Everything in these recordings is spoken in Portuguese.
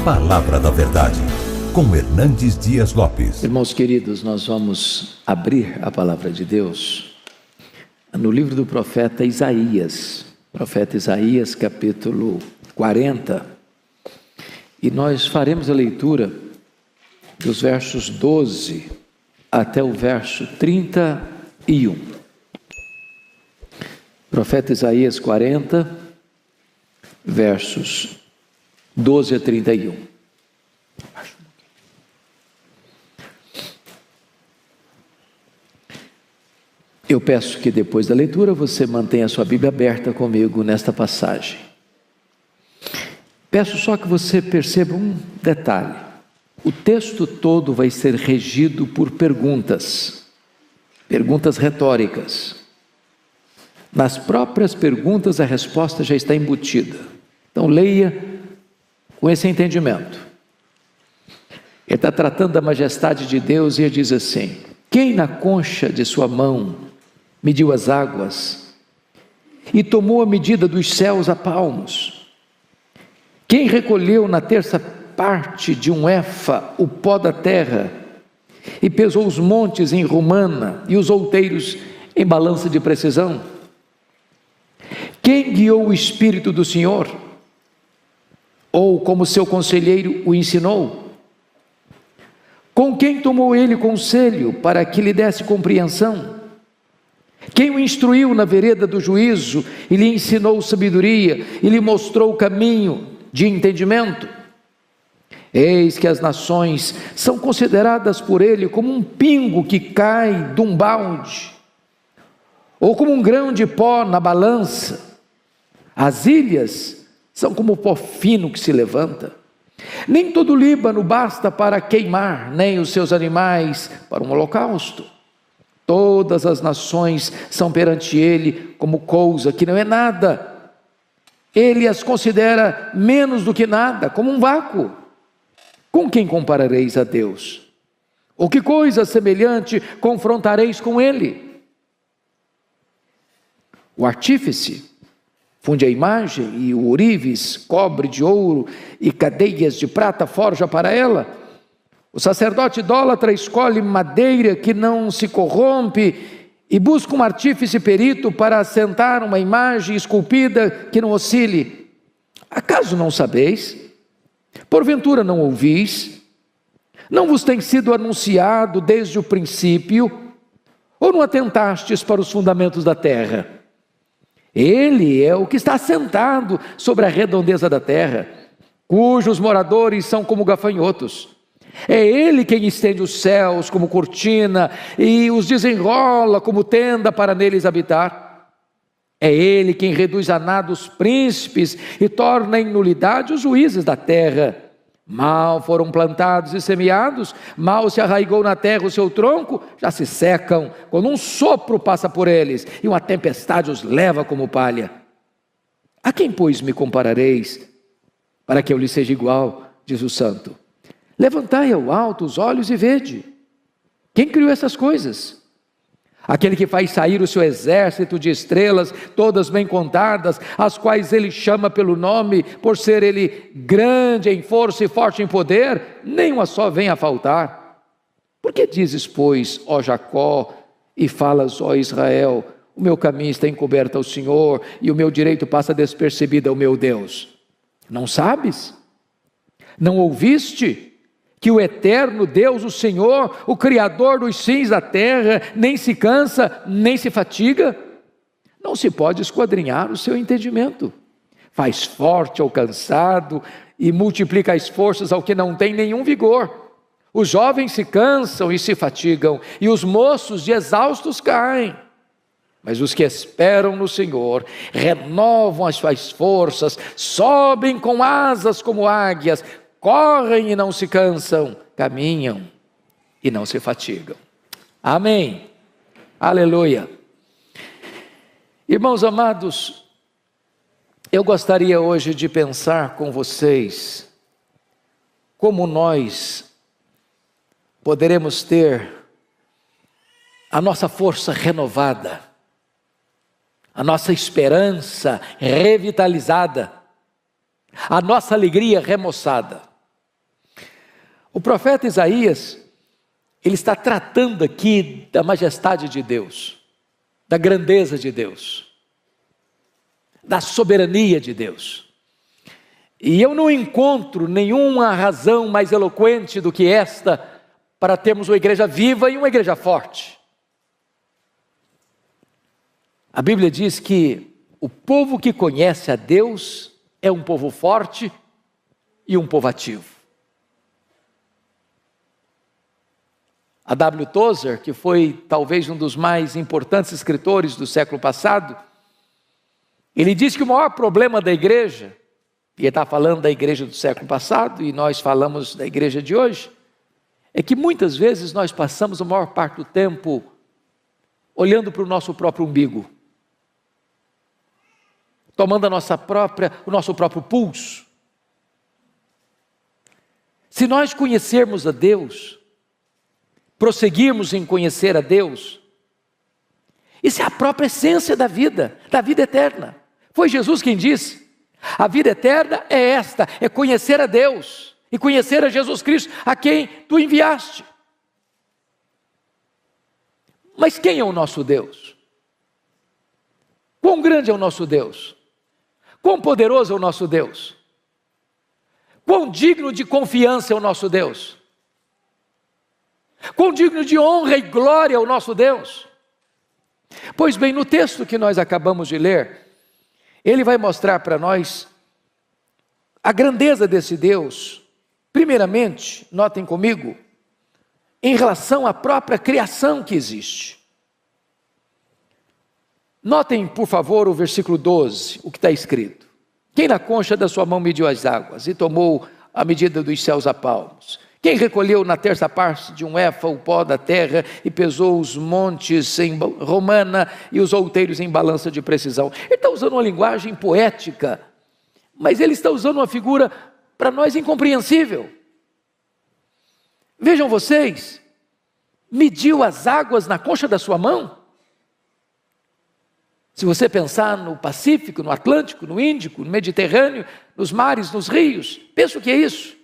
Palavra da Verdade, com Hernandes Dias Lopes. Irmãos queridos, nós vamos abrir a Palavra de Deus no livro do profeta Isaías, capítulo 40, e nós faremos a leitura dos versos 12 até o verso 31. Profeta Isaías 40, versos 12 a 31. Eu peço que depois da leitura você mantenha a sua Bíblia aberta comigo nesta passagem. Peço só que você perceba um detalhe. O texto todo vai ser regido por perguntas retóricas. Nas próprias perguntas a resposta já está embutida. Então leia com esse entendimento. Ele está tratando da majestade de Deus e ele diz assim: quem na concha de sua mão mediu as águas e tomou a medida dos céus a palmos? Quem recolheu na terça parte de um éfa o pó da terra e pesou os montes em romana e os outeiros em balança de precisão? Quem guiou o Espírito do Senhor? Ou como seu conselheiro o ensinou? Com quem tomou ele conselho para que lhe desse compreensão? Quem o instruiu na vereda do juízo e lhe ensinou sabedoria e lhe mostrou o caminho de entendimento? Eis que as nações são consideradas por ele como um pingo que cai de um balde, ou como um grão de pó na balança. As ilhas são como o pó fino que se levanta. Nem todo o Líbano basta para queimar, nem os seus animais para um holocausto. Todas as nações são perante ele como coisa que não é nada. Ele as considera menos do que nada, como um vácuo. Com quem comparareis a Deus? Ou que coisa semelhante confrontareis com ele? O artífice funde a imagem, e o ourives cobre de ouro, e cadeias de prata forja para ela. O sacerdote idólatra escolhe madeira que não se corrompe, e busca um artífice perito para assentar uma imagem esculpida que não oscile. Acaso não sabeis? Porventura não ouvis? Não vos tem sido anunciado desde o princípio? Ou não atentastes para os fundamentos da terra? Ele é o que está assentado sobre a redondeza da terra, cujos moradores são como gafanhotos. É ele quem estende os céus como cortina e os desenrola como tenda para neles habitar. É ele quem reduz a nada os príncipes e torna em nulidade os juízes da terra. Mal foram plantados e semeados, mal se arraigou na terra o seu tronco, já se secam, quando um sopro passa por eles, e uma tempestade os leva como palha. A quem, pois, me comparareis, para que eu lhe seja igual, diz o santo? Levantai ao alto os olhos e vede. Quem criou essas coisas? Aquele que faz sair o seu exército de estrelas, todas bem contadas, as quais ele chama pelo nome, por ser ele grande em força e forte em poder, nenhuma só vem a faltar. Por que dizes, pois, ó Jacó, e falas, ó Israel, o meu caminho está encoberto ao Senhor, e o meu direito passa despercebido ao meu Deus? Não sabes? Não ouviste? Que o eterno Deus, o Senhor, o Criador dos fins da terra, nem se cansa, nem se fatiga? Não se pode esquadrinhar o seu entendimento. Faz forte ao cansado e multiplica as forças ao que não tem nenhum vigor. Os jovens se cansam e se fatigam, e os moços de exaustos caem. Mas os que esperam no Senhor renovam as suas forças, sobem com asas como águias, correm e não se cansam, caminham e não se fatigam. Amém. Aleluia. Irmãos amados, eu gostaria hoje de pensar com vocês como nós poderemos ter a nossa força renovada, a nossa esperança revitalizada, a nossa alegria remoçada. O profeta Isaías, ele está tratando aqui da majestade de Deus, da grandeza de Deus, da soberania de Deus. E eu não encontro nenhuma razão mais eloquente do que esta para termos uma igreja viva e uma igreja forte. A Bíblia diz que o povo que conhece a Deus é um povo forte e um povo ativo. A W. Tozer, que foi talvez um dos mais importantes escritores do século passado, ele diz que o maior problema da igreja, e ele está falando da igreja do século passado, e nós falamos da igreja de hoje, é que muitas vezes nós passamos a maior parte do tempo olhando para o nosso próprio umbigo, tomando o nosso próprio pulso. Se nós conhecermos a Deus, prosseguirmos em conhecer a Deus, isso é a própria essência da vida eterna. Foi Jesus quem disse: a vida eterna é esta, é conhecer a Deus e conhecer a Jesus Cristo, a quem tu enviaste. Mas quem é o nosso Deus? Quão grande é o nosso Deus? Quão poderoso é o nosso Deus? Quão digno de confiança é o nosso Deus? Quão digno de honra e glória é o nosso Deus? Pois bem, no texto que nós acabamos de ler, ele vai mostrar para nós a grandeza desse Deus. Primeiramente, notem comigo, em relação à própria criação que existe. Notem, por favor, o versículo 12, o que está escrito: quem na concha da sua mão mediu as águas e tomou a medida dos céus a palmos? Quem recolheu na terça parte de um éfa o pó da terra e pesou os montes em romana e os outeiros em balança de precisão? Ele está usando uma linguagem poética, mas ele está usando uma figura para nós incompreensível. Vejam vocês, mediu as águas na concha da sua mão? Se você pensar no Pacífico, no Atlântico, no Índico, no Mediterrâneo, nos mares, nos rios, pensa o que é isso?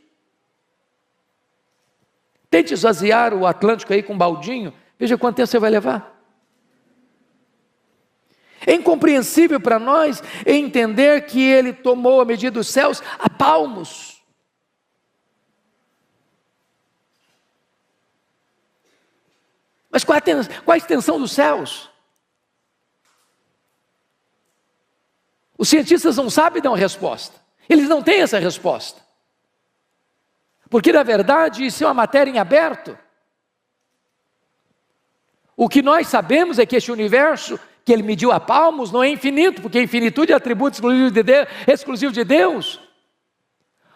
Tente esvaziar o Atlântico aí com um baldinho, veja quanto tempo você vai levar. É incompreensível para nós entender que ele tomou a medida dos céus a palmos. Mas qual a extensão dos céus? Os cientistas não sabem dar uma resposta. Eles não têm essa resposta. Porque na verdade isso é uma matéria em aberto. O que nós sabemos é que este universo que ele mediu a palmos não é infinito, porque a infinitude é atributo exclusivo de Deus.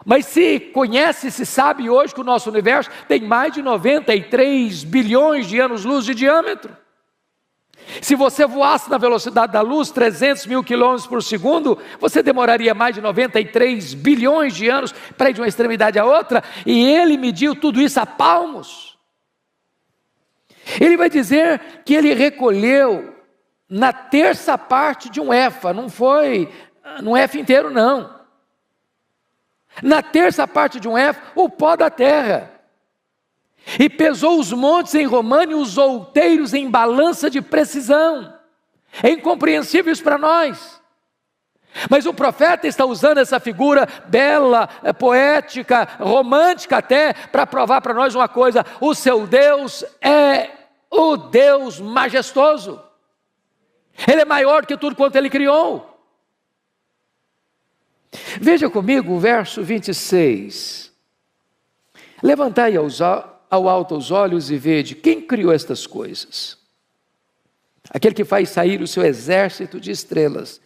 Mas se conhece, se sabe hoje que o nosso universo tem mais de 93 bilhões de anos-luz de diâmetro. Se você voasse na velocidade da luz, 300 mil quilômetros por segundo, você demoraria mais de 93 bilhões de anos para ir de uma extremidade à outra, e ele mediu tudo isso a palmos. Ele vai dizer que ele recolheu na terça parte de um éfa, não foi num éfa inteiro não. Na terça parte de um éfa, o pó da terra. E pesou os montes em romana e os outeiros em balança de precisão. É incompreensível isso para nós. Mas o profeta está usando essa figura bela, poética, romântica até, para provar para nós uma coisa: o seu Deus é o Deus majestoso. Ele é maior que tudo quanto ele criou. Veja comigo o verso 26. Levantai ao alto os olhos e vede quem criou estas coisas. Aquele que faz sair o seu exército de estrelas,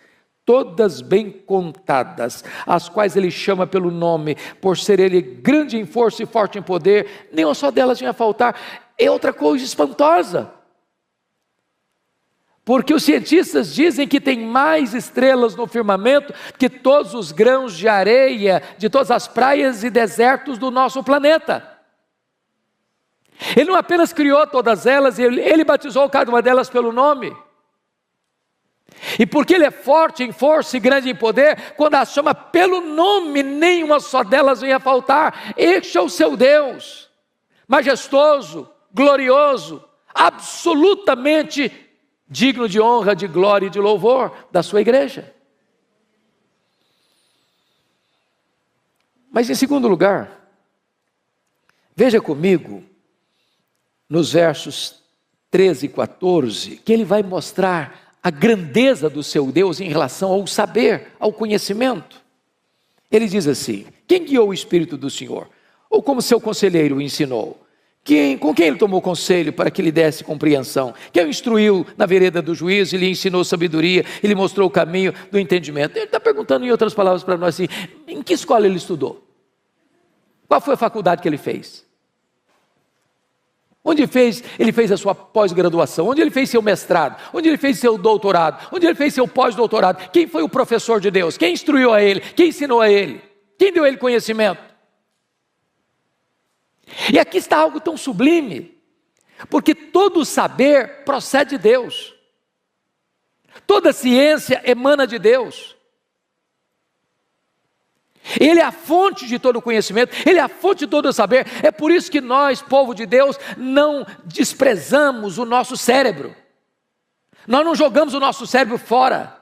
todas bem contadas, as quais ele chama pelo nome, por ser ele grande em força e forte em poder, nenhuma só delas vinha a faltar. É outra coisa espantosa. Porque os cientistas dizem que tem mais estrelas no firmamento que todos os grãos de areia de todas as praias e desertos do nosso planeta. Ele não apenas criou todas elas, ele batizou cada uma delas pelo nome. E porque ele é forte em força e grande em poder, quando as chama pelo nome, nenhuma só delas vem a faltar. Este é o seu Deus, majestoso, glorioso, absolutamente digno de honra, de glória e de louvor da sua igreja. Mas em segundo lugar, veja comigo nos versos 13 e 14, que ele vai mostrar a grandeza do seu Deus em relação ao saber, ao conhecimento. Ele diz assim: quem guiou o Espírito do Senhor? Ou como seu conselheiro o ensinou? Com quem ele tomou conselho para que lhe desse compreensão? Quem o instruiu na vereda do juízo e lhe ensinou sabedoria e lhe mostrou o caminho do entendimento? Ele está perguntando em outras palavras para nós assim: em que escola ele estudou? Qual foi a faculdade que ele fez? Onde ele fez a sua pós-graduação? Onde ele fez seu mestrado? Onde ele fez seu doutorado? Onde ele fez seu pós-doutorado? Quem foi o professor de Deus? Quem instruiu a ele? Quem ensinou a ele? Quem deu a ele conhecimento? E aqui está algo tão sublime, porque todo saber procede de Deus, toda ciência emana de Deus. Ele é a fonte de todo conhecimento, Ele é a fonte de todo saber. É por isso que nós, povo de Deus, não desprezamos o nosso cérebro. Nós não jogamos o nosso cérebro fora.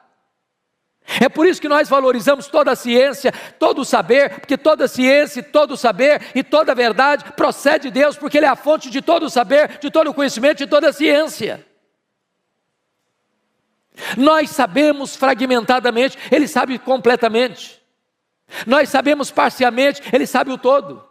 É por isso que nós valorizamos toda a ciência, todo o saber, porque toda a ciência, todo o saber e toda a verdade procede de Deus, porque Ele é a fonte de todo o saber, de todo o conhecimento, de toda a ciência. Nós sabemos fragmentadamente, Ele sabe completamente. Nós sabemos parcialmente, Ele sabe o todo.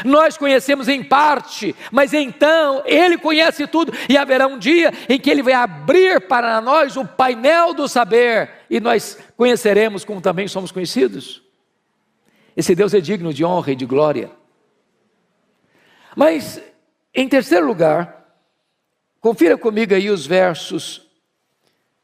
Nós conhecemos em parte, mas então Ele conhece tudo, e haverá um dia em que Ele vai abrir para nós o painel do saber, e nós conheceremos como também somos conhecidos. Esse Deus é digno de honra e de glória. Mas, em terceiro lugar, confira comigo aí os versos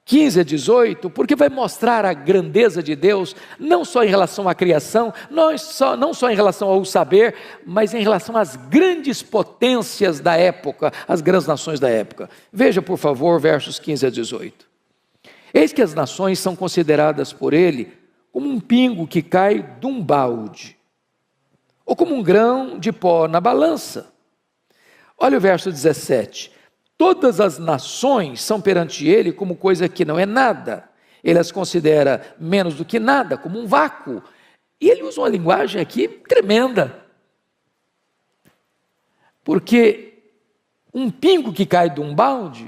15 a 18, porque vai mostrar a grandeza de Deus, não só em relação à criação, não só em relação ao saber, mas em relação às grandes potências da época, as grandes nações da época. Veja, por favor, versos 15 a 18. Eis que as nações são consideradas por ele como um pingo que cai de um balde, ou como um grão de pó na balança. Olha o verso 17. Todas as nações são perante ele como coisa que não é nada. Ele as considera menos do que nada, como um vácuo. E ele usa uma linguagem aqui tremenda. Porque um pingo que cai de um balde,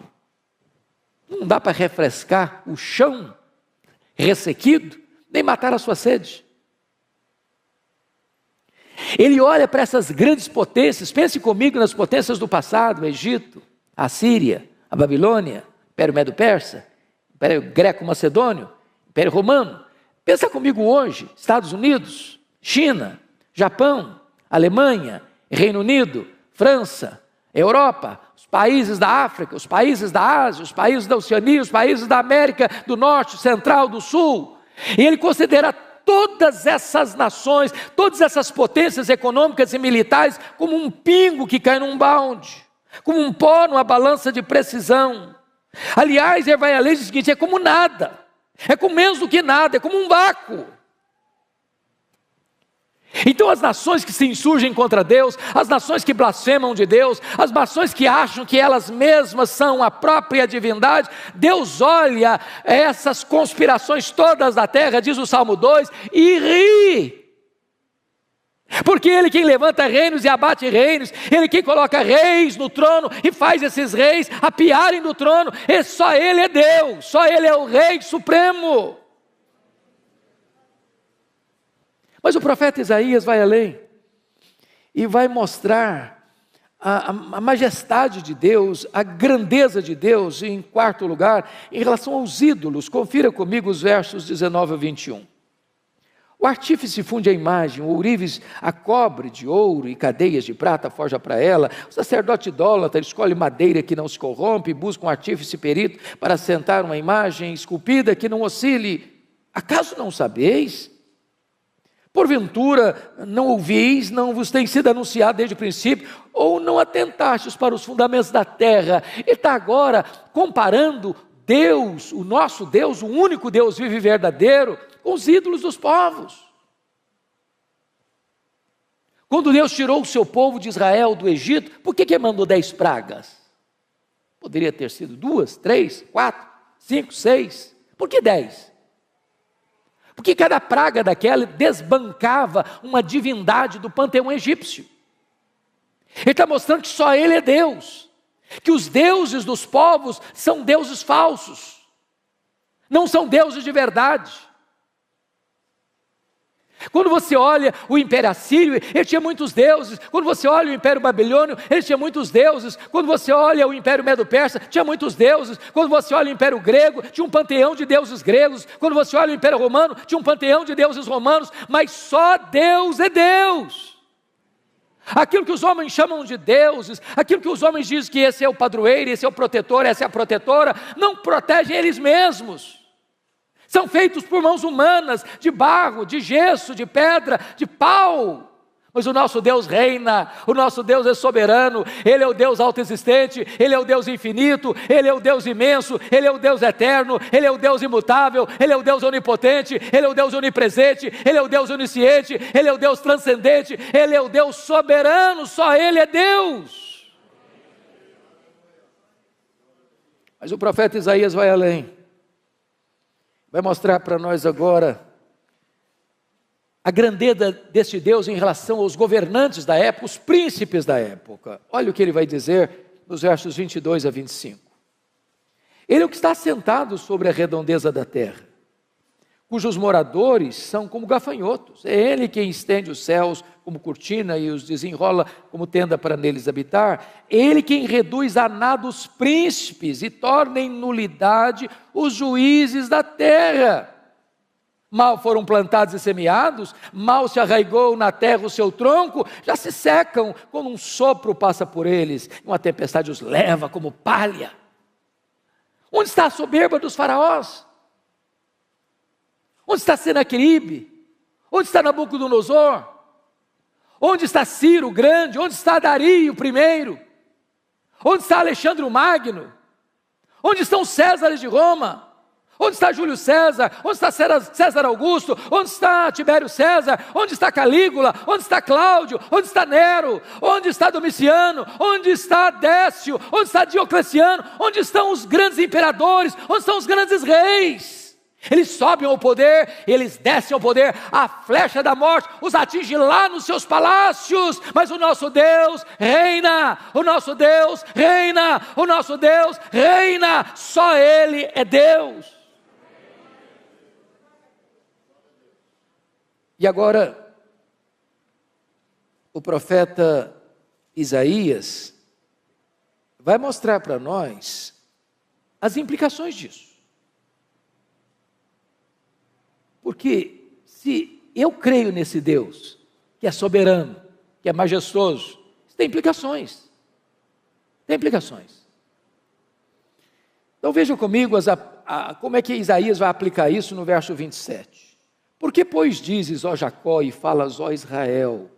não dá para refrescar o chão ressequido, nem matar a sua sede. Ele olha para essas grandes potências, pense comigo nas potências do passado, o Egito, a Síria, a Babilônia, Império Medo-Persa, Império Greco-Macedônio, Império Romano. Pensa comigo hoje, Estados Unidos, China, Japão, Alemanha, Reino Unido, França, Europa, os países da África, os países da Ásia, os países da Oceania, os países da América do Norte, Central, do Sul. E ele considera todas essas nações, todas essas potências econômicas e militares como um pingo que cai num balde, como um pó numa balança de precisão. Aliás, ele vai além do seguinte: é como nada, é como menos do que nada, é como um vácuo. Então as nações que se insurgem contra Deus, as nações que blasfemam de Deus, as nações que acham que elas mesmas são a própria divindade, Deus olha essas conspirações todas da terra, diz o Salmo 2, e ri. Porque Ele quem levanta reinos e abate reinos, Ele quem coloca reis no trono e faz esses reis apiarem do trono, e só Ele é Deus, só Ele é o Rei Supremo. Mas o profeta Isaías vai além e vai mostrar a majestade de Deus, a grandeza de Deus, em quarto lugar, em relação aos ídolos. Confira comigo os versos 19 a 21. O artífice funde a imagem, o ourives a cobre de ouro e cadeias de prata forja para ela. O sacerdote idólatra escolhe madeira que não se corrompe, busca um artífice perito para assentar uma imagem esculpida que não oscile. Acaso não sabeis? Porventura não ouvis, não vos tem sido anunciado desde o princípio, ou não atentastes para os fundamentos da terra? Ele está agora comparando Deus, o nosso Deus, o único Deus vivo e verdadeiro, com os ídolos dos povos. Quando Deus tirou o seu povo de Israel do Egito, por que mandou 10 pragas? Poderia ter sido 2, 3, 4, 5, 6. Por que 10? Porque cada praga daquela desbancava uma divindade do panteão egípcio. Ele está mostrando que só Ele é Deus, que os deuses dos povos são deuses falsos, não são deuses de verdade. Quando você olha o Império Assírio, ele tinha muitos deuses. Quando você olha o Império Babilônio, ele tinha muitos deuses. Quando você olha o Império Medo-Persa, tinha muitos deuses. Quando você olha o Império Grego, tinha um panteão de deuses gregos. Quando você olha o Império Romano, tinha um panteão de deuses romanos. Mas só Deus é Deus. Aquilo que os homens chamam de deuses, aquilo que os homens dizem que esse é o padroeiro, esse é o protetor, essa é a protetora, não protegem eles mesmos. São feitos por mãos humanas, de barro, de gesso, de pedra, de pau. Mas o nosso Deus reina, o nosso Deus é soberano, Ele é o Deus autoexistente, Ele é o Deus infinito, Ele é o Deus imenso, Ele é o Deus eterno, Ele é o Deus imutável, Ele é o Deus onipotente, Ele é o Deus onipresente, Ele é o Deus onisciente, Ele é o Deus transcendente, Ele é o Deus soberano, só Ele é Deus. Mas o profeta Isaías vai além. Vai mostrar para nós agora a grandeza deste Deus em relação aos governantes da época, os príncipes da época. Olha o que ele vai dizer nos versos 22 a 25. Ele é o que está assentado sobre a redondeza da terra, cujos moradores são como gafanhotos. É Ele quem estende os céus como cortina e os desenrola como tenda para neles habitar. É Ele quem reduz a nada os príncipes e torna em nulidade os juízes da terra. Mal foram plantados e semeados, mal se arraigou na terra o seu tronco, já se secam quando um sopro passa por eles, uma tempestade os leva como palha. Onde está a soberba dos faraós? Onde está Senaqueribe? Onde está Nabucodonosor? Onde está Ciro o Grande? Onde está Dario I? Onde está Alexandre o Magno? Onde estão os Césares de Roma? Onde está Júlio César? Onde está César Augusto? Onde está Tibério César? Onde está Calígula? Onde está Cláudio? Onde está Nero? Onde está Domiciano? Onde está Décio? Onde está Diocleciano? Onde estão os grandes imperadores? Onde estão os grandes reis? Eles sobem ao poder, eles descem ao poder, a flecha da morte os atinge lá nos seus palácios, mas o nosso Deus reina, o nosso Deus reina, o nosso Deus reina, só Ele é Deus. E agora, o profeta Isaías vai mostrar para nós as implicações disso. Porque se eu creio nesse Deus, que é soberano, que é majestoso, isso tem implicações. Tem implicações. Então vejam comigo como é que Isaías vai aplicar isso no verso 27. Porque, pois, dizes, ó Jacó, e falas, ó Israel,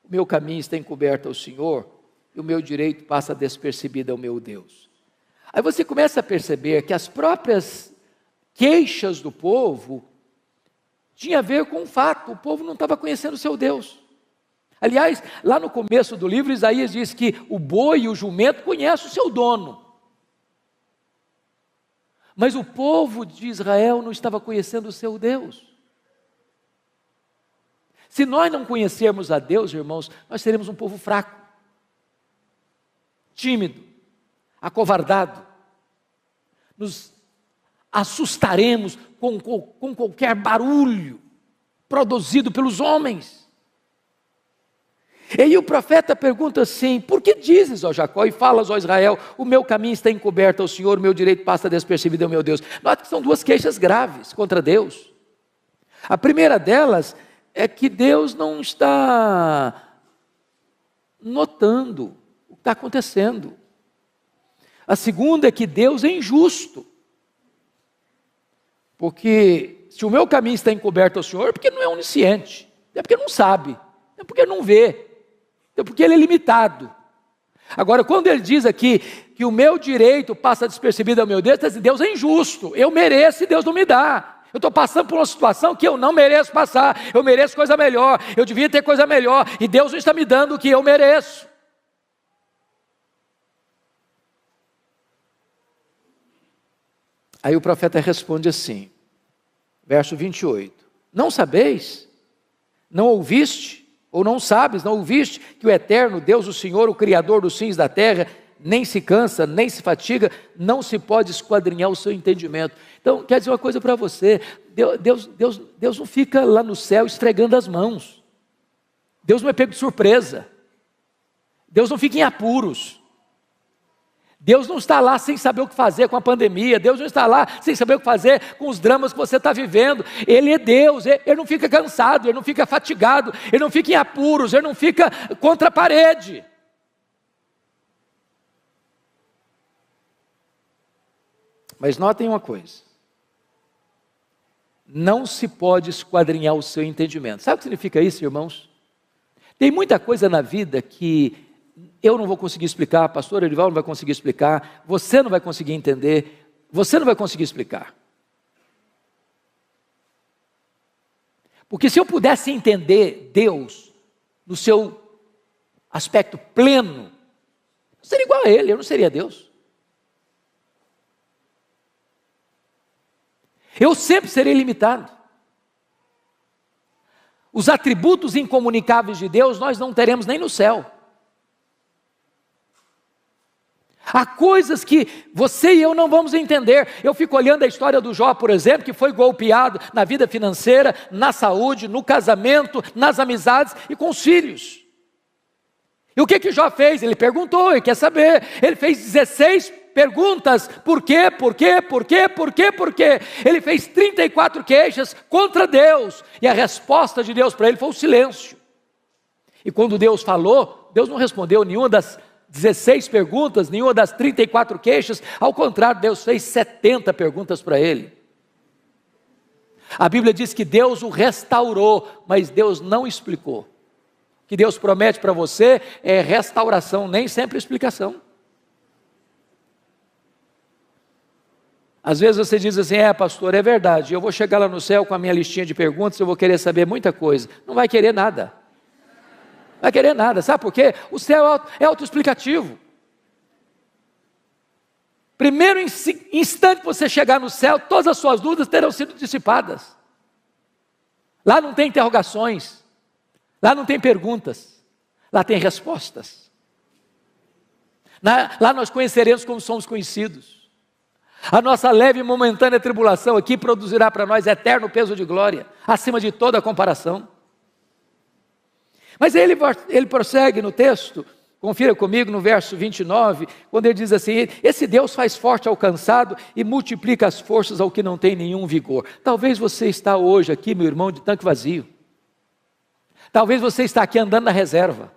o meu caminho está encoberto ao Senhor, e o meu direito passa despercebido ao meu Deus. Aí você começa a perceber que as próprias queixas do povo tinha a ver com o fato, o povo não estava conhecendo o seu Deus. Aliás, lá no começo do livro, Isaías diz que o boi e o jumento conhecem o seu dono. Mas o povo de Israel não estava conhecendo o seu Deus. Se nós não conhecermos a Deus, irmãos, nós seremos um povo fraco, tímido, acovardado. Nos assustaremos com qualquer barulho produzido pelos homens. E aí o profeta pergunta assim: por que dizes, ó Jacó, e falas, ó Israel, o meu caminho está encoberto ao Senhor, o meu direito passa despercebido ao meu Deus? Nota que são duas queixas graves contra Deus. A primeira delas é que Deus não está notando o que está acontecendo. A segunda é que Deus é injusto. Porque se o meu caminho está encoberto ao Senhor, porque não é onisciente, É porque não sabe, é porque não vê, é porque ele é limitado. Agora, quando ele diz aqui que o meu direito passa despercebido ao meu Deus, está dizendo, Deus é injusto, eu mereço e Deus não me dá. Eu estou passando por uma situação que eu não mereço passar, eu mereço coisa melhor, eu devia ter coisa melhor, e Deus não está me dando o que eu mereço. Aí o profeta responde assim, verso 28, não sabeis, não ouviste, ou não sabes, não ouviste, que o eterno Deus, o Senhor, o Criador dos fins da terra, nem se cansa, nem se fatiga, não se pode esquadrinhar o seu entendimento. Então, quer dizer uma coisa para você, Deus não fica lá no céu esfregando as mãos, Deus não é pego de surpresa, Deus não fica em apuros, Deus não está lá sem saber o que fazer com a pandemia, Deus não está lá sem saber o que fazer com os dramas que você está vivendo. Ele é Deus, ele não fica cansado, ele não fica fatigado, ele não fica em apuros, ele não fica contra a parede. Mas notem uma coisa, não se pode esquadrinhar o seu entendimento. Sabe o que significa isso, irmãos? Tem muita coisa na vida que eu não vou conseguir explicar, pastor Erival não vai conseguir explicar, você não vai conseguir entender, você não vai conseguir explicar. Porque se eu pudesse entender Deus no seu aspecto pleno, eu seria igual a Ele, eu não seria Deus. Eu sempre serei limitado. Os atributos incomunicáveis de Deus nós não teremos nem no céu. Há coisas que você e eu não vamos entender. Eu fico olhando a história do Jó, por exemplo, que foi golpeado na vida financeira, na saúde, no casamento, nas amizades e com os filhos. E o que Jó fez? Ele perguntou, ele quer saber. Ele fez 16 perguntas, por quê, por quê, por quê, por quê, por quê? Ele fez 34 queixas contra Deus, e a resposta de Deus para ele foi o silêncio. E quando Deus falou, Deus não respondeu nenhuma das 16 perguntas, nenhuma das 34 queixas, ao contrário, Deus fez 70 perguntas para ele. A Bíblia diz que Deus o restaurou, mas Deus não explicou. O que Deus promete para você é restauração, nem sempre explicação. Às vezes você diz assim, pastor, é verdade, eu vou chegar lá no céu com a minha listinha de perguntas, eu vou querer saber muita coisa. Não vai querer nada. Não vai querer nada, sabe por quê? O céu é autoexplicativo. Primeiro instante que você chegar no céu, todas as suas dúvidas terão sido dissipadas. Lá não tem interrogações, lá não tem perguntas, lá tem respostas. Lá nós conheceremos como somos conhecidos. A nossa leve e momentânea tribulação aqui produzirá para nós eterno peso de glória, acima de toda comparação. Mas ele prossegue no texto, confira comigo no verso 29, quando ele diz assim, esse Deus faz forte ao cansado e multiplica as forças ao que não tem nenhum vigor. Talvez você está hoje aqui, meu irmão, de tanque vazio. Talvez você está aqui andando na reserva.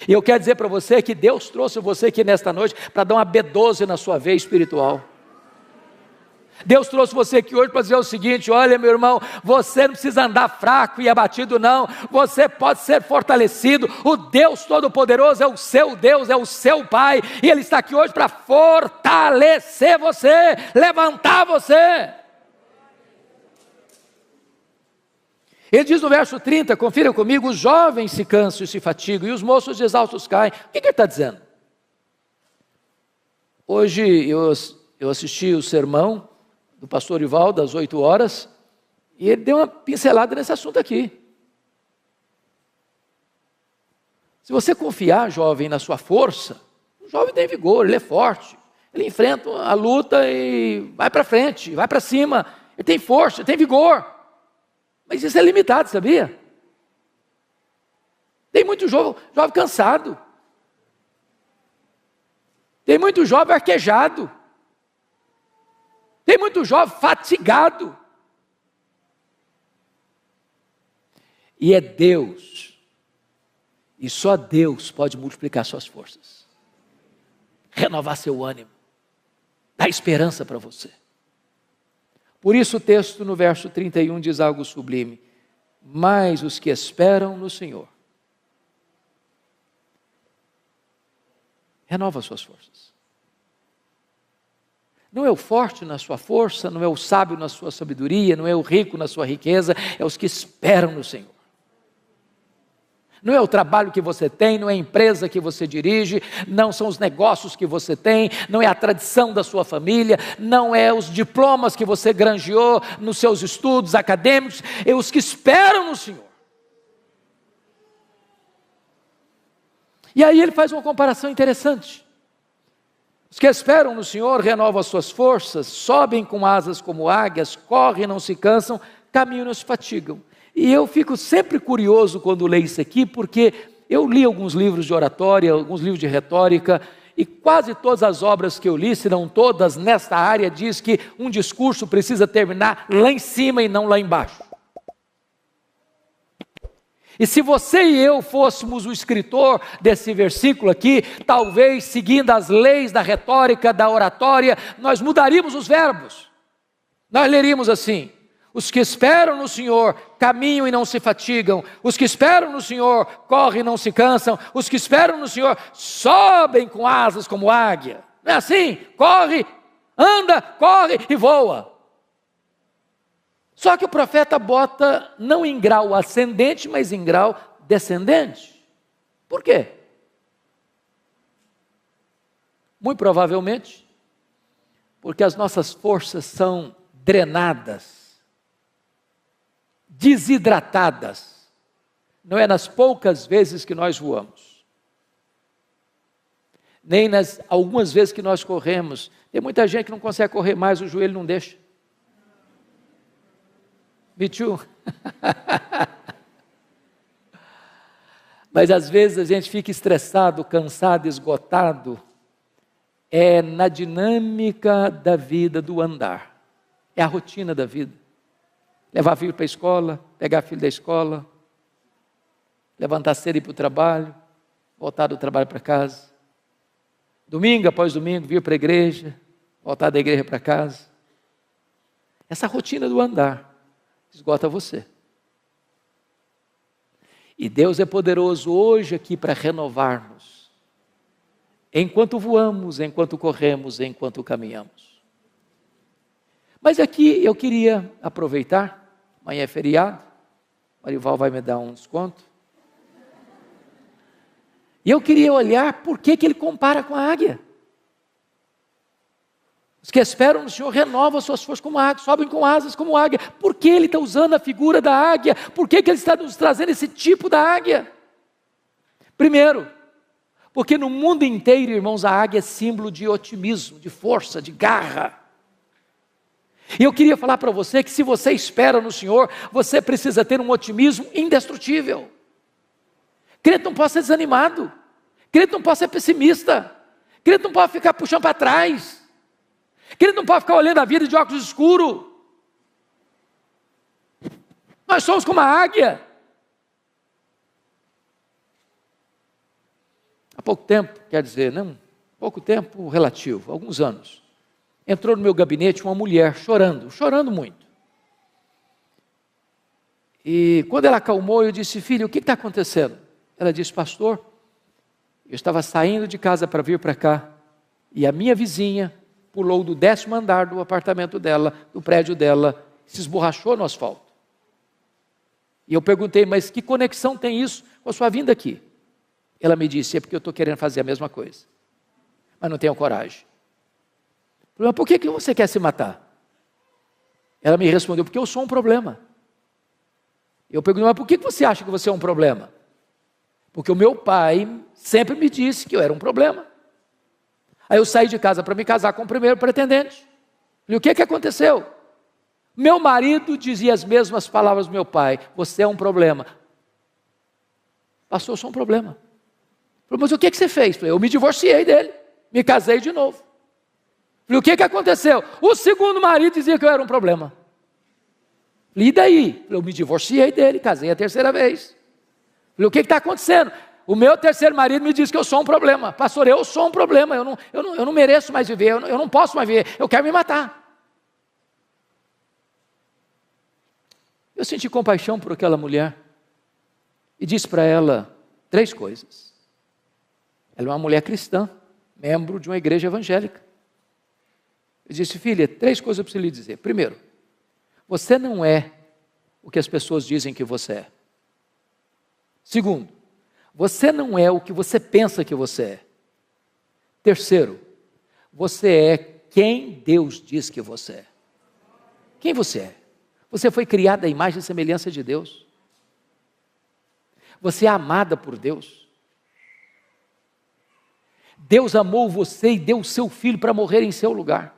E eu quero dizer para você que Deus trouxe você aqui nesta noite para dar uma B12 na sua veia espiritual. Deus trouxe você aqui hoje para dizer o seguinte, olha meu irmão, você não precisa andar fraco e abatido não, você pode ser fortalecido, o Deus Todo-Poderoso é o seu Deus, é o seu Pai, e Ele está aqui hoje para fortalecer você, levantar você. Ele diz no verso 30, confira comigo, os jovens se cansam e se fatigam, e os moços exaustos caem. O que ele está dizendo? Hoje eu assisti o sermão do pastor Ivaldo, às 8 horas, e ele deu uma pincelada nesse assunto aqui. Se você confiar, jovem, na sua força, o jovem tem vigor, ele é forte, ele enfrenta a luta e vai para frente, vai para cima, ele tem força, ele tem vigor. Mas isso é limitado, sabia? Tem muito jovem cansado. Tem muito jovem arquejado. Tem muito jovem fatigado. E é Deus, e só Deus pode multiplicar suas forças, renovar seu ânimo, dar esperança para você. Por isso o texto no verso 31 diz algo sublime. mas os que esperam no Senhor. Renova as suas forças. Não é o forte na sua força, não é o sábio na sua sabedoria, não é o rico na sua riqueza, é os que esperam no Senhor. Não é o trabalho que você tem, não é a empresa que você dirige, não são os negócios que você tem, não é a tradição da sua família, não é os diplomas que você granjeou nos seus estudos acadêmicos, é os que esperam no Senhor. E aí ele faz uma comparação interessante. Os que esperam no Senhor renovam as suas forças, sobem com asas como águias, correm e não se cansam, caminham e não se fatigam. E eu fico sempre curioso quando leio isso aqui, porque eu li alguns livros de oratória, alguns livros de retórica, e quase todas as obras que eu li, se não todas, nesta área, diz que um discurso precisa terminar lá em cima e não lá embaixo. E se você e eu fôssemos o escritor desse versículo aqui, talvez seguindo as leis da retórica, da oratória, nós mudaríamos os verbos. Nós leríamos assim: os que esperam no Senhor caminham e não se fatigam, os que esperam no Senhor correm e não se cansam, os que esperam no Senhor sobem com asas como águia. Não é assim? Corre, anda, corre e voa. Só que o profeta bota não em grau ascendente, mas em grau descendente. Por quê? Muito provavelmente, porque as nossas forças são drenadas, desidratadas. Não é nas poucas vezes que nós voamos, nem nas algumas vezes que nós corremos. Tem muita gente que não consegue correr mais, o joelho não deixa. Me too. Mas às vezes a gente fica estressado, cansado, esgotado. É na dinâmica da vida, do andar. É a rotina da vida. Levar filho para a escola, pegar filho da escola, levantar cedo e ir para o trabalho, voltar do trabalho para casa. Domingo após domingo, vir para a igreja, voltar da igreja para casa. Essa rotina do andar esgota você. E Deus é poderoso hoje aqui para renovar-nos, enquanto voamos, enquanto corremos, enquanto caminhamos. Mas aqui eu queria aproveitar, amanhã é feriado, Marival vai me dar um desconto, e eu queria olhar por que ele compara com a águia. Os que esperam no Senhor renovam as suas forças como águia, sobem com asas como águia. Por que ele está usando a figura da águia? Por que ele está nos trazendo esse tipo da águia? Primeiro, porque no mundo inteiro, irmãos, a águia é símbolo de otimismo, de força, de garra. E eu queria falar para você que se você espera no Senhor, você precisa ter um otimismo indestrutível. Crente não pode ser desanimado, crente não pode ser pessimista, crente não pode ficar puxando para trás. Crente não pode ficar olhando a vida de óculos escuros. Nós somos como a águia. Há pouco tempo, quer dizer, não, pouco tempo relativo, alguns anos, entrou no meu gabinete uma mulher chorando muito. E quando ela acalmou, eu disse: filha, o que está acontecendo? Ela disse: pastor, eu estava saindo de casa para vir para cá, e a minha vizinha pulou do 10º andar do apartamento dela, do prédio dela, se esborrachou no asfalto. E eu perguntei: mas que conexão tem isso com a sua vinda aqui? Ela me disse: é porque eu estou querendo fazer a mesma coisa, mas não tenho coragem. Eu falei: mas por que você quer se matar? Ela me respondeu: porque eu sou um problema. Eu perguntei: mas por que você acha que você é um problema? Porque o meu pai sempre me disse que eu era um problema. Aí eu saí de casa para me casar com o primeiro pretendente. Falei: o que aconteceu? Meu marido dizia as mesmas palavras do meu pai: você é um problema. Pastor, eu sou um problema. Falei: mas o que você fez? Falei: eu me divorciei dele, me casei de novo. Falei: o que aconteceu? O segundo marido dizia que eu era um problema. Falei: e daí? Falei: eu me divorciei dele, casei a terceira vez. Falei: o que está acontecendo? O meu terceiro marido me diz que eu sou um problema. Pastor, eu sou um problema, eu não mereço mais viver, eu não posso mais viver, eu quero me matar. Eu senti compaixão por aquela mulher e disse para ela 3 coisas. Ela é uma mulher cristã, membro de uma igreja evangélica. Eu disse: filha, 3 coisas eu preciso lhe dizer. Primeiro, você não é o que as pessoas dizem que você é. Segundo, você não é o que você pensa que você é. Terceiro, você é quem Deus diz que você é. Quem você é? Você foi criado à imagem e semelhança de Deus. Você é amada por Deus. Deus amou você e deu o seu filho para morrer em seu lugar.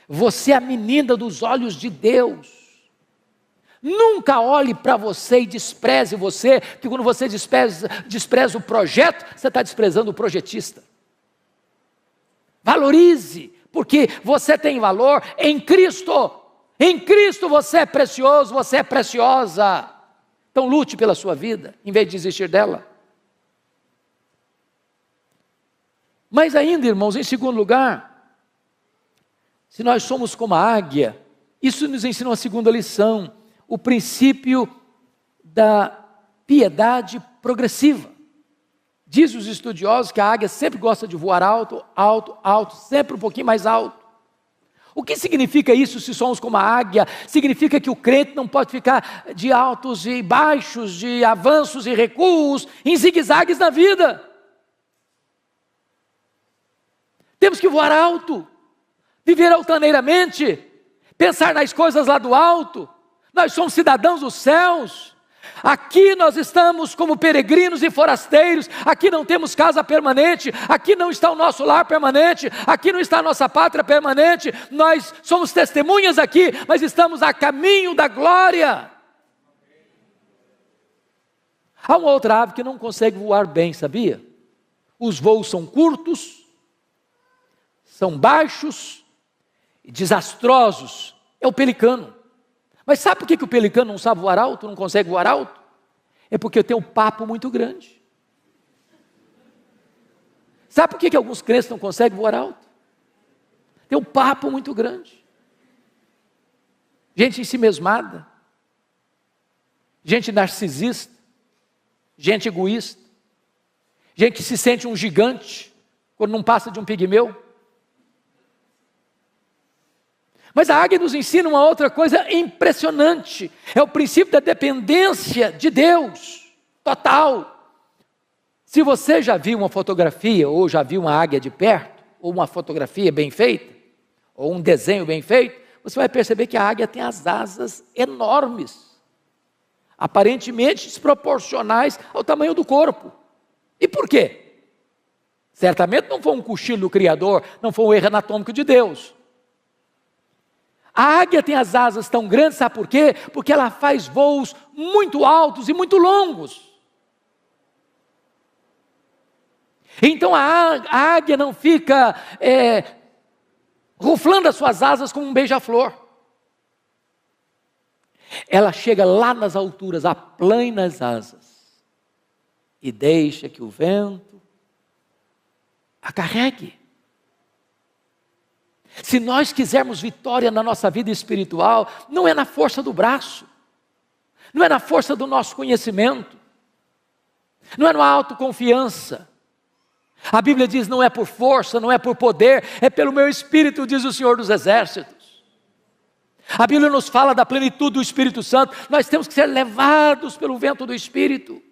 Você é a menina dos olhos de Deus. Nunca olhe para você e despreze você, porque quando você despreza o projeto, você está desprezando o projetista. Valorize, porque você tem valor em Cristo. Em Cristo você é precioso, você é preciosa. Então lute pela sua vida, em vez de desistir dela. Mas ainda, irmãos, em segundo lugar, se nós somos como a águia, isso nos ensina uma segunda lição, o princípio da piedade progressiva. Diz os estudiosos que a águia sempre gosta de voar alto, alto, alto, sempre um pouquinho mais alto. O que significa isso se somos como a águia? Significa que o crente não pode ficar de altos e baixos, de avanços e recuos, em zigue-zagues na vida. Temos que voar alto, viver altaneiramente, pensar nas coisas lá do alto. Nós somos cidadãos dos céus. Aqui nós estamos como peregrinos e forasteiros. Aqui não temos casa permanente. Aqui não está o nosso lar permanente. Aqui não está a nossa pátria permanente. Nós somos testemunhas aqui, mas estamos a caminho da glória. Há uma outra ave que não consegue voar bem, sabia? Os voos são curtos, são baixos e desastrosos. É o pelicano. Mas sabe por que o pelicano não sabe voar alto, não consegue voar alto? É porque tem um papo muito grande. Sabe por que alguns crentes não conseguem voar alto? Tem um papo muito grande. Gente ensimesmada, gente narcisista, gente egoísta, gente que se sente um gigante quando não passa de um pigmeu. Mas a águia nos ensina uma outra coisa impressionante, é o princípio da dependência de Deus, total. Se você já viu uma fotografia, ou já viu uma águia de perto, ou uma fotografia bem feita, ou um desenho bem feito, você vai perceber que a águia tem as asas enormes, aparentemente desproporcionais ao tamanho do corpo. E por quê? Certamente não foi um cochilo do Criador, não foi um erro anatômico de Deus. A águia tem as asas tão grandes, sabe por quê? Porque ela faz voos muito altos e muito longos. Então a águia não fica ruflando as suas asas como um beija-flor. Ela chega lá nas alturas, aplana as asas e deixa que o vento a carregue. Se nós quisermos vitória na nossa vida espiritual, não é na força do braço, não é na força do nosso conhecimento, não é na autoconfiança. A Bíblia diz: não é por força, não é por poder, é pelo meu Espírito, diz o Senhor dos Exércitos. A Bíblia nos fala da plenitude do Espírito Santo. Nós temos que ser levados pelo vento do Espírito,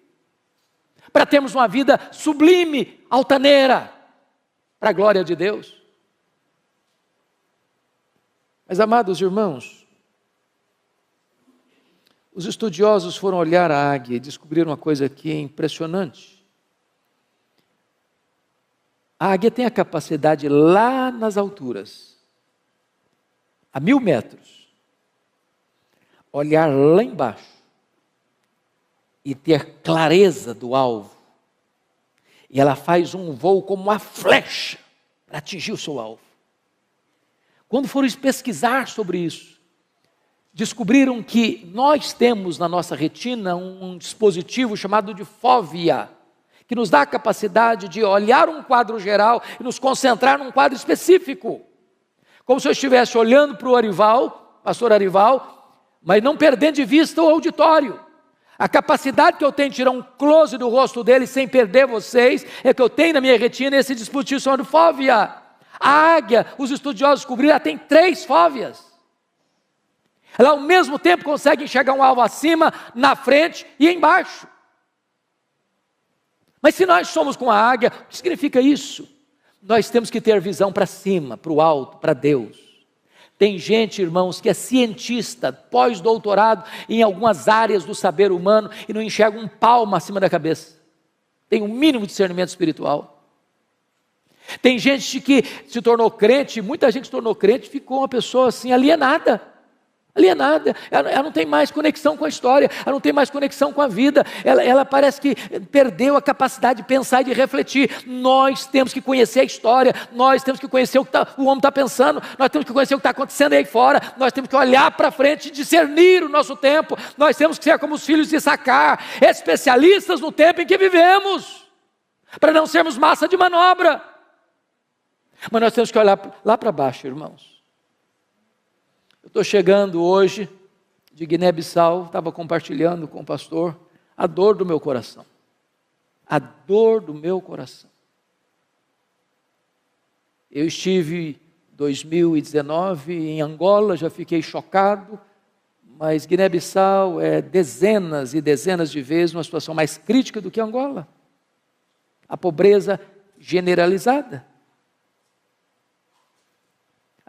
para termos uma vida sublime, altaneira, para a glória de Deus. Mas, amados irmãos, os estudiosos foram olhar a águia e descobriram uma coisa aqui impressionante. A águia tem a capacidade lá nas alturas, a 1000 metros, olhar lá embaixo e ter clareza do alvo. E ela faz um voo como uma flecha para atingir o seu alvo. Quando foram pesquisar sobre isso, descobriram que nós temos na nossa retina um dispositivo chamado de fóvea, que nos dá a capacidade de olhar um quadro geral e nos concentrar num quadro específico. Como se eu estivesse olhando para o orival pastor Arival, mas não perdendo de vista o auditório. A capacidade que eu tenho de tirar um close do rosto dele sem perder vocês, é que eu tenho na minha retina esse dispositivo chamado fóvea. A águia, os estudiosos descobriram, ela tem 3 fóveas. Ela ao mesmo tempo consegue enxergar um alvo acima, na frente e embaixo. Mas se nós somos com a águia, o que significa isso? Nós temos que ter visão para cima, para o alto, para Deus. Tem gente, irmãos, que é cientista, pós-doutorado em algumas áreas do saber humano e não enxerga um palmo acima da cabeça. Tem um mínimo de discernimento espiritual. Tem gente que se tornou crente, muita gente se tornou crente e ficou uma pessoa assim alienada. Ela não tem mais conexão com a história, ela não tem mais conexão com a vida, ela parece que perdeu a capacidade de pensar e de refletir. Nós temos que conhecer a história, nós temos que conhecer o que o homem está pensando, nós temos que conhecer o que está acontecendo aí fora, nós temos que olhar para frente e discernir o nosso tempo, nós temos que ser como os filhos de Issacar, especialistas no tempo em que vivemos, para não sermos massa de manobra. Mas nós temos que olhar lá para baixo, irmãos. Eu estou chegando hoje de Guiné-Bissau, estava compartilhando com o pastor a dor do meu coração. A dor do meu coração. Eu estive em 2019 em Angola, já fiquei chocado, mas Guiné-Bissau é dezenas e dezenas de vezes uma situação mais crítica do que Angola. A pobreza generalizada.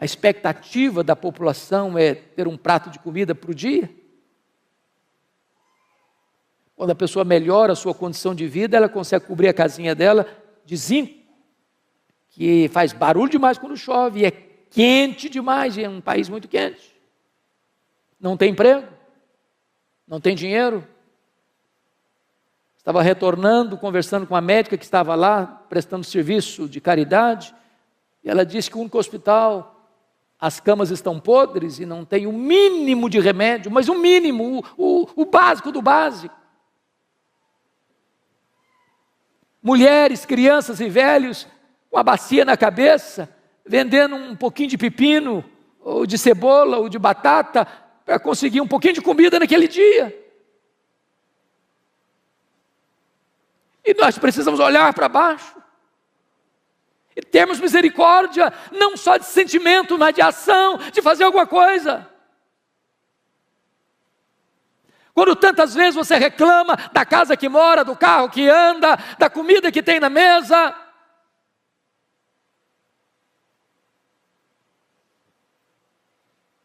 A expectativa da população é ter um prato de comida para o dia. Quando a pessoa melhora a sua condição de vida, ela consegue cobrir a casinha dela de zinco, que faz barulho demais quando chove, e é quente demais, e é um país muito quente. Não tem emprego, não tem dinheiro. Estava retornando, conversando com a médica que estava lá, prestando serviço de caridade, e ela disse que o único hospital, as camas estão podres e não tem o mínimo de remédio, mas o mínimo, o básico do básico. Mulheres, crianças e velhos com a bacia na cabeça, vendendo um pouquinho de pepino, ou de cebola, ou de batata, para conseguir um pouquinho de comida naquele dia. E nós precisamos olhar para baixo. E termos misericórdia, não só de sentimento, mas de ação, de fazer alguma coisa. Quando tantas vezes você reclama da casa que mora, do carro que anda, da comida que tem na mesa.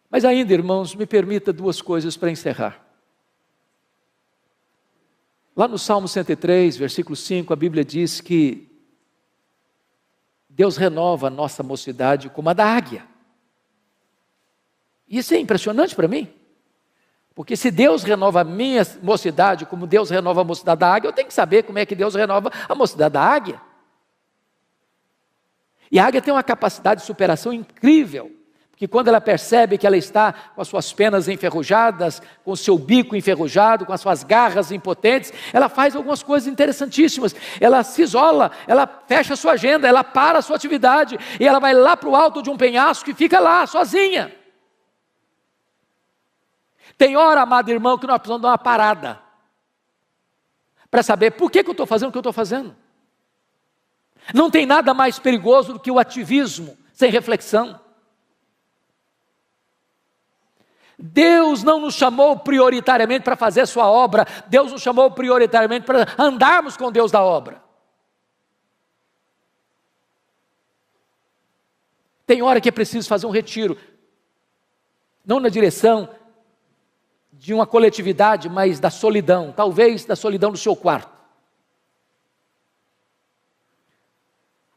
Mas ainda, irmãos, me permita 2 coisas para encerrar. Lá no Salmo 103, versículo 5, a Bíblia diz que Deus renova a nossa mocidade como a da águia. Isso é impressionante para mim. Porque se Deus renova a minha mocidade como Deus renova a mocidade da águia, eu tenho que saber como é que Deus renova a mocidade da águia. E a águia tem uma capacidade de superação incrível. Porque quando ela percebe que ela está com as suas penas enferrujadas, com o seu bico enferrujado, com as suas garras impotentes, ela faz algumas coisas interessantíssimas. Ela se isola, ela fecha a sua agenda, ela para a sua atividade, e ela vai lá para o alto de um penhasco e fica lá, sozinha. Tem hora, amado irmão, que nós precisamos dar uma parada, para saber por que eu estou fazendo o que eu estou fazendo. Não tem nada mais perigoso do que o ativismo, sem reflexão. Deus não nos chamou prioritariamente para fazer a sua obra, Deus nos chamou prioritariamente para andarmos com Deus da obra. Tem hora que é preciso fazer um retiro, não na direção de uma coletividade, mas da solidão, talvez da solidão do seu quarto.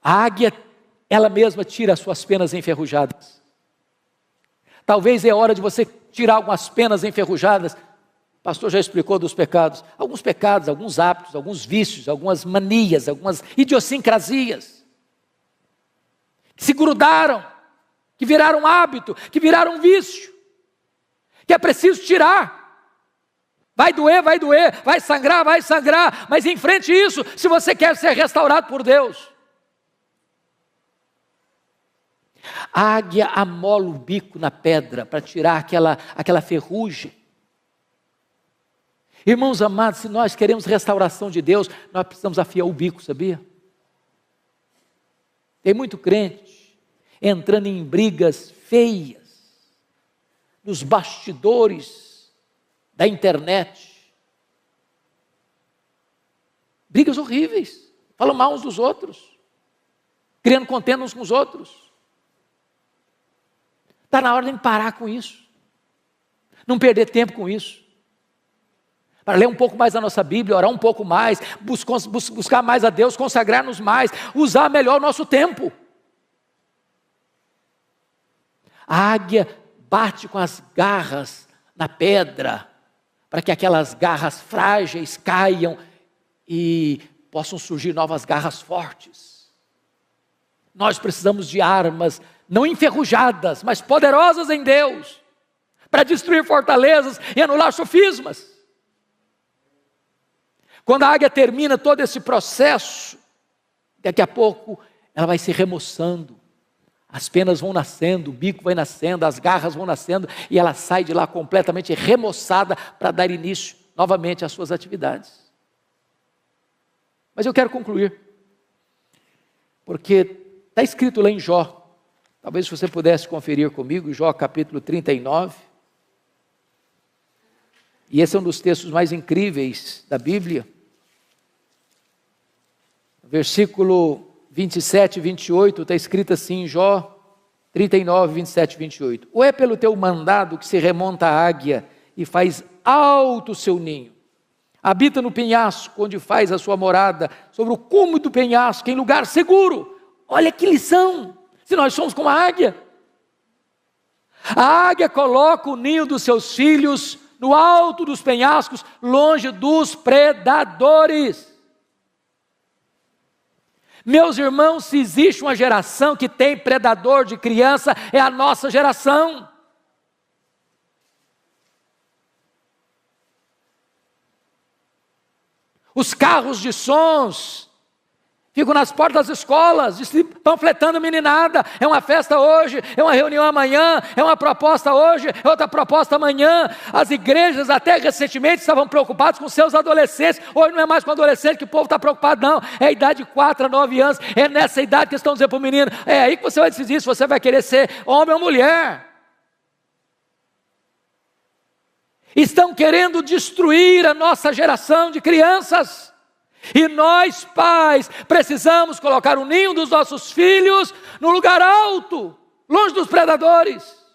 A águia, ela mesma tira as suas penas enferrujadas. Talvez é hora de você tirar algumas penas enferrujadas. O pastor já explicou dos pecados. Alguns pecados, alguns hábitos, alguns vícios, algumas manias, algumas idiosincrasias. Que se grudaram, que viraram hábito, que viraram vício. Que é preciso tirar. Vai doer, vai sangrar, mas enfrente isso se você quer ser restaurado por Deus. A águia amola o bico na pedra para tirar aquela ferrugem. Irmãos amados, se nós queremos restauração de Deus, nós precisamos afiar o bico, sabia? Tem muito crente entrando em brigas feias, nos bastidores da internet. Brigas horríveis, falam mal uns dos outros, criando contenda uns com os outros. Está na hora de parar com isso, não perder tempo com isso. Para ler um pouco mais a nossa Bíblia, orar um pouco mais, buscar mais a Deus, consagrar-nos mais, usar melhor o nosso tempo. A águia bate com as garras na pedra, para que aquelas garras frágeis caiam e possam surgir novas garras fortes. Nós precisamos de armas, não enferrujadas, mas poderosas em Deus, para destruir fortalezas e anular sofismas. Quando a águia termina todo esse processo, daqui a pouco ela vai se remoçando, as penas vão nascendo, o bico vai nascendo, as garras vão nascendo, e ela sai de lá completamente remoçada para dar início novamente às suas atividades. Mas eu quero concluir, porque está escrito lá em Jó, talvez se você pudesse conferir comigo, Jó capítulo 39, e esse é um dos textos mais incríveis da Bíblia. Versículo 27 e 28, está escrito assim, Jó 39, 27 e 28. Ou é pelo teu mandado que se remonta a águia e faz alto o seu ninho, habita no penhasco, onde faz a sua morada, sobre o cume do penhasco, em lugar seguro. Olha que lição, se nós somos como a águia. A águia coloca o ninho dos seus filhos no alto dos penhascos, longe dos predadores. Meus irmãos, se existe uma geração que tem predador de criança, é a nossa geração. Os carros de sons ficam nas portas das escolas, panfletando meninada. É uma festa hoje, é uma reunião amanhã, é uma proposta hoje, é outra proposta amanhã. As igrejas até recentemente estavam preocupadas com seus adolescentes. Hoje não é mais com adolescente que o povo está preocupado, não. É a idade de 4 a 9 anos, é nessa idade que estão dizendo para o menino, é aí que você vai decidir se você vai querer ser homem ou mulher. Estão querendo destruir a nossa geração de crianças. E nós, pais, precisamos colocar o ninho dos nossos filhos no lugar alto, longe dos predadores.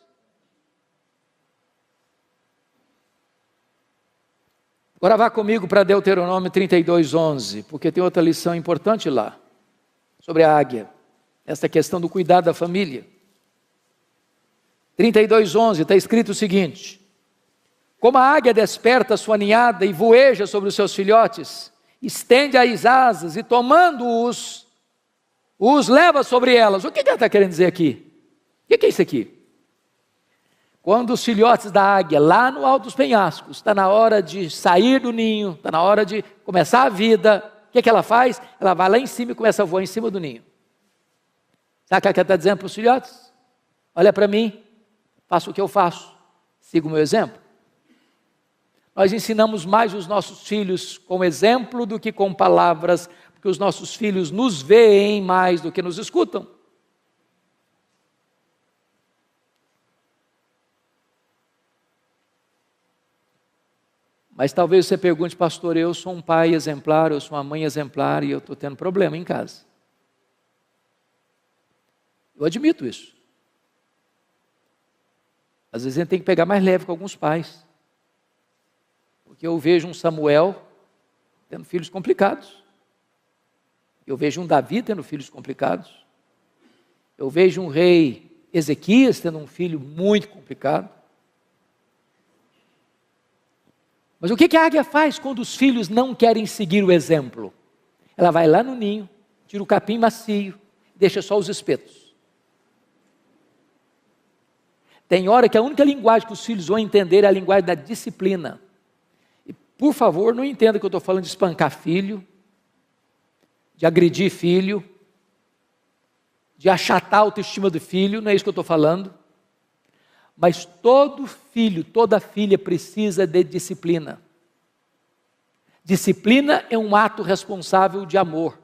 Agora vá comigo para Deuteronômio 32:11, porque tem outra lição importante lá, sobre a águia, essa questão do cuidado da família. 32:11 está escrito o seguinte: como a águia desperta a sua ninhada e voeja sobre os seus filhotes, estende as asas e tomando-os, os leva sobre elas. O que ela está querendo dizer aqui? O que é isso aqui? Quando os filhotes da águia, lá no alto dos penhascos, está na hora de sair do ninho, está na hora de começar a vida, o que ela faz? Ela vai lá em cima e começa a voar em cima do ninho. Sabe o que ela está dizendo para os filhotes? Olha para mim, faça o que eu faço, siga o meu exemplo. Nós ensinamos mais os nossos filhos com exemplo do que com palavras, porque os nossos filhos nos veem mais do que nos escutam. Mas talvez você pergunte, pastor, eu sou um pai exemplar, eu sou uma mãe exemplar e eu estou tendo problema em casa. Eu admito isso. Às vezes a gente tem que pegar mais leve com alguns pais. Porque eu vejo um Samuel tendo filhos complicados. Eu vejo um Davi tendo filhos complicados. Eu vejo um rei Ezequias tendo um filho muito complicado. Mas o que a águia faz quando os filhos não querem seguir o exemplo? Ela vai lá no ninho, tira o capim macio, deixa só os espetos. Tem hora que a única linguagem que os filhos vão entender é a linguagem da disciplina. E, por favor, não entenda que eu estou falando de espancar filho, de agredir filho, de achatar a autoestima do filho, não é isso que eu estou falando. Mas todo filho, toda filha precisa de disciplina. Disciplina é um ato responsável de amor.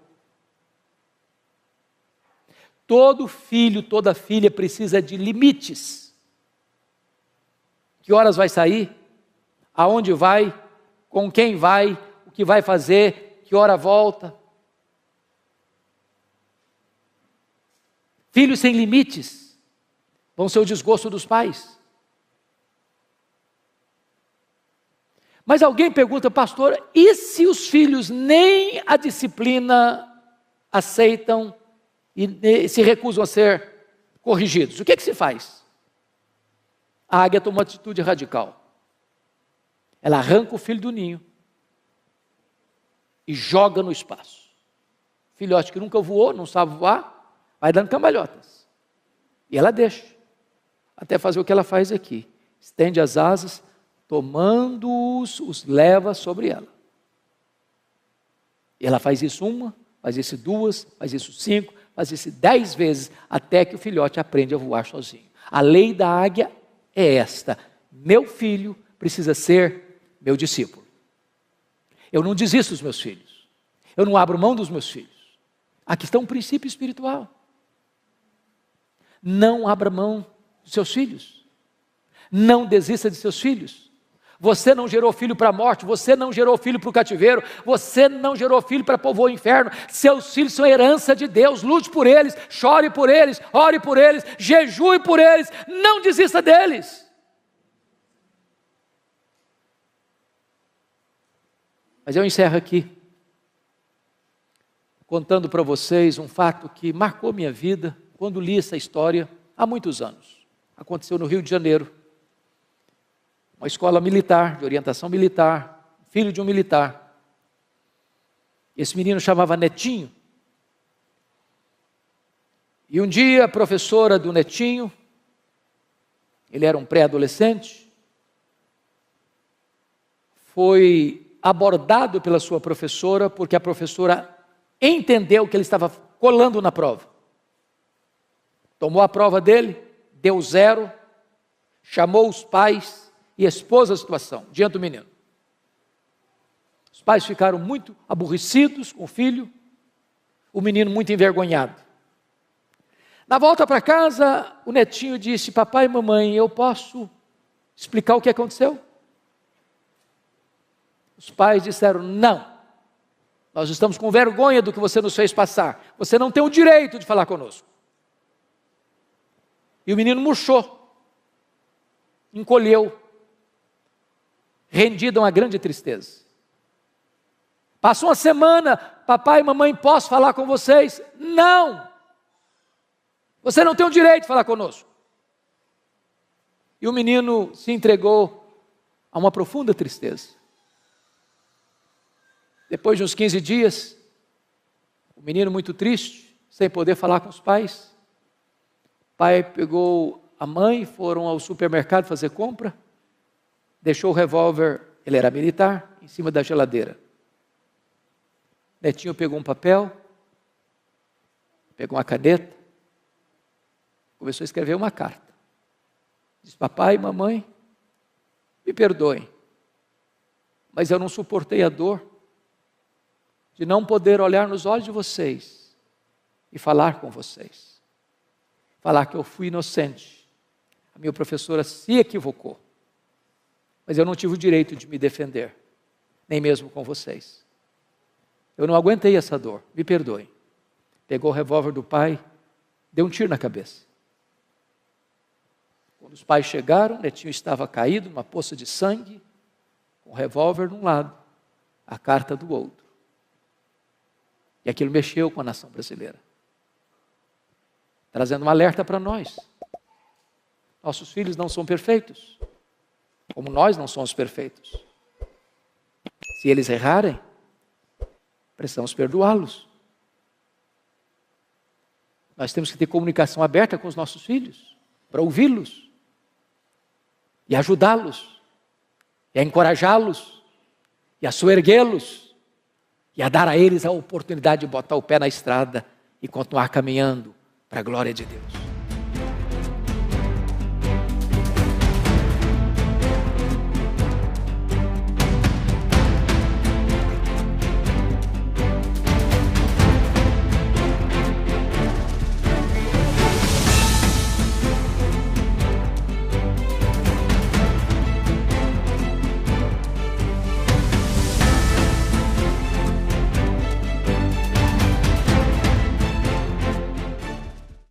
Todo filho, toda filha precisa de limites. Que horas vai sair? Aonde vai? Com quem vai? O que vai fazer? Que hora volta? Filhos sem limites vão ser o desgosto dos pais. Mas alguém pergunta, pastor, e se os filhos nem a disciplina aceitam e se recusam a ser corrigidos? O que se faz? A águia toma uma atitude radical. Ela arranca o filho do ninho e joga no espaço. Filhote que nunca voou, não sabe voar, vai dando cambalhotas. E ela deixa, até fazer o que ela faz aqui. Estende as asas, tomando-os, os leva sobre ela. E ela faz isso uma, faz isso duas, faz isso 5, faz isso 10 vezes, até que o filhote aprende a voar sozinho. A lei da águia é esta: meu filho precisa ser meu discípulo. Eu não desisto dos meus filhos. Eu não abro mão dos meus filhos. Aqui está um princípio espiritual. Não abra mão dos seus filhos. Não desista de seus filhos. Você não gerou filho para a morte, você não gerou filho para o cativeiro, você não gerou filho para povoar o inferno. Seus filhos são herança de Deus. Lute por eles, chore por eles, ore por eles, jejue por eles, não desista deles. Mas eu encerro aqui, contando para vocês um fato que marcou minha vida, quando li essa história, há muitos anos. Aconteceu no Rio de Janeiro. Uma escola militar, de orientação militar, filho de um militar. Esse menino chamava Netinho. E um dia a professora do Netinho, ele era um pré-adolescente, foi abordado pela sua professora, porque a professora entendeu que ele estava colando na prova. Tomou a prova dele, deu 0, chamou os pais e expôs a situação diante do menino. Os pais ficaram muito aborrecidos com o filho, o menino muito envergonhado. Na volta para casa, o Netinho disse: papai e mamãe, eu posso explicar o que aconteceu? Os pais disseram: não, nós estamos com vergonha do que você nos fez passar, você não tem o direito de falar conosco. E o menino murchou, encolheu, rendido a uma grande tristeza. Passou uma semana: papai e mamãe, posso falar com vocês? Não, você não tem o direito de falar conosco. E o menino se entregou a uma profunda tristeza. Depois de uns 15 dias, o menino muito triste, sem poder falar com os pais, o pai pegou a mãe, foram ao supermercado fazer compra, deixou o revólver, ele era militar, em cima da geladeira. Netinho pegou um papel, pegou uma caneta, começou a escrever uma carta. Diz: papai e mamãe, me perdoem, mas eu não suportei a dor de não poder olhar nos olhos de vocês e falar com vocês. Falar que eu fui inocente. A minha professora se equivocou. Mas eu não tive o direito de me defender, nem mesmo com vocês. Eu não aguentei essa dor, me perdoem. Pegou o revólver do pai, deu um tiro na cabeça. Quando os pais chegaram, o Netinho estava caído numa poça de sangue, com o revólver de um lado, a carta do outro. E aquilo mexeu com a nação brasileira, trazendo um alerta para nós. Nossos filhos não são perfeitos, como nós não somos perfeitos. Se eles errarem, precisamos perdoá-los. Nós temos que ter comunicação aberta com os nossos filhos, para ouvi-los, e ajudá-los, e a encorajá-los, e a soerguê-los, e a dar a eles a oportunidade de botar o pé na estrada e continuar caminhando para a glória de Deus.